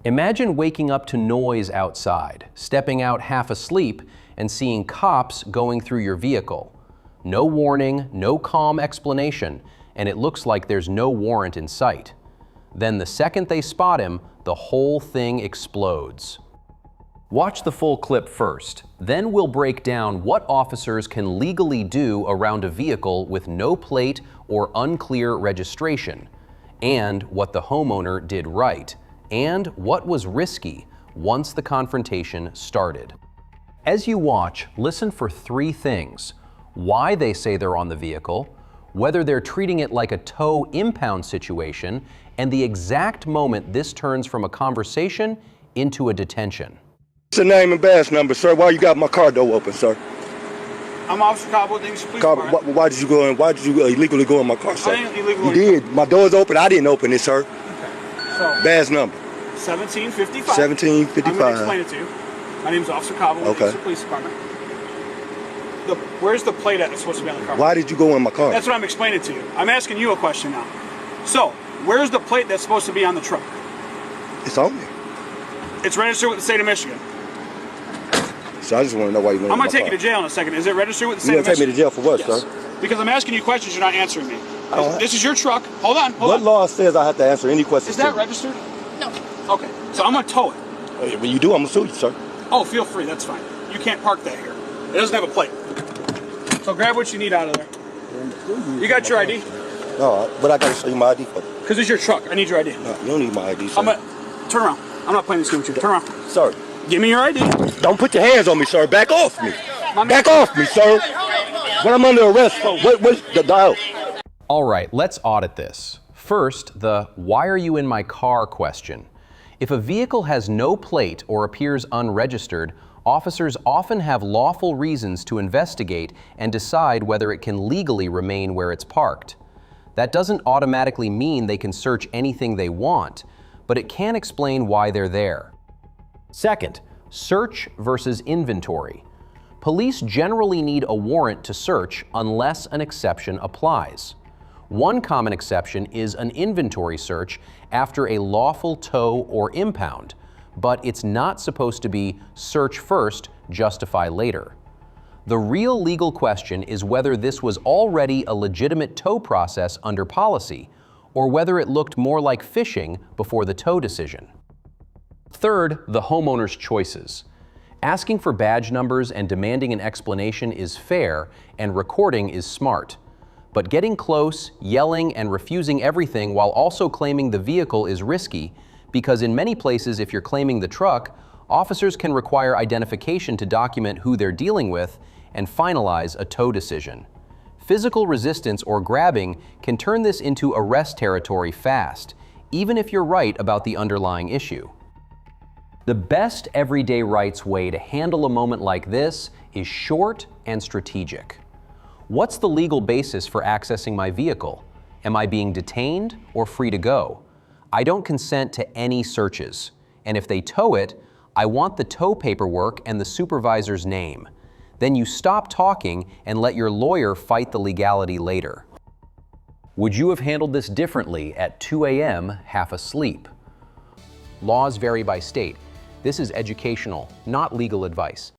Imagine waking up to noise outside, stepping out half asleep, and seeing cops going through your vehicle. No warning, no calm explanation, and it looks like there's no warrant in sight. Then the second they spot him, the whole thing explodes. Watch the full clip first, then we'll break down what officers can legally do around a vehicle with no plate or unclear registration, and what the homeowner did right, and what was risky once the confrontation started. As you watch, listen for three things: why they say they're on the vehicle, whether they're treating it like a tow impound situation, and the exact moment this turns from a conversation into a detention. What's the name and badge number, sir? Why you got my car door open, sir? I'm Officer Cobble, Police Department. Why did you go in? Why did you illegally go in my car, sir? I didn't illegally. You did. My door's open. I didn't open it, sir. Okay. So badge number. 1755. 1755. I'm going to explain it to you. My name's Officer Cobble, Police Department. Where's the plate that's supposed to be on the car? Why did you go in my car? That's what I'm explaining to you. I'm asking you a question now. So, where's the plate that's supposed to be on the truck? It's on there. It's registered with the state of Michigan. So I just want to know why you went in my car. I'm going to take you to jail in a second. Is it registered with the state You of going to Michigan? take me to jail for what, Yes. sir? Because I'm asking you questions, you're not answering me. This is your truck. Hold on. What law says I have to answer any questions? Is that registered? No. Okay. So I'm going to tow it. When you do, I'm going to sue you, sir. Oh, feel free. That's fine. You can't park that here. It doesn't have a plate. So grab what you need out of there. You got your ID? No, but I got to show you my ID for you. Because it's your truck. I need your ID. No, you don't need my ID, sir. I'm gonna turn around. I'm not playing this game with you. Turn around. Sir. Give me your ID. Don't put your hands on me, sir. Back off me. Back off me, sir. When I'm under arrest for, what's the dial? All right, let's audit this. First, the "why are you in my car" question. If a vehicle has no plate or appears unregistered, officers often have lawful reasons to investigate and decide whether it can legally remain where it's parked. That doesn't automatically mean they can search anything they want, but it can explain why they're there. Second, search versus inventory. Police generally need a warrant to search unless an exception applies. One common exception is an inventory search after a lawful tow or impound, but it's not supposed to be search first, justify later. The real legal question is whether this was already a legitimate tow process under policy, or whether it looked more like fishing before the tow decision. Third, the homeowner's choices. Asking for badge numbers and demanding an explanation is fair, and recording is smart. But getting close, yelling, and refusing everything while also claiming the vehicle is risky, because in many places, if you're claiming the truck, officers can require identification to document who they're dealing with and finalize a tow decision. Physical resistance or grabbing can turn this into arrest territory fast, even if you're right about the underlying issue. The best everyday rights way to handle a moment like this is short and strategic. What's the legal basis for accessing my vehicle? Am I being detained or free to go? I don't consent to any searches, and if they tow it, I want the tow paperwork and the supervisor's name. Then you stop talking and let your lawyer fight the legality later. Would you have handled this differently at 2 a.m. half asleep? Laws vary by state. This is educational, not legal advice.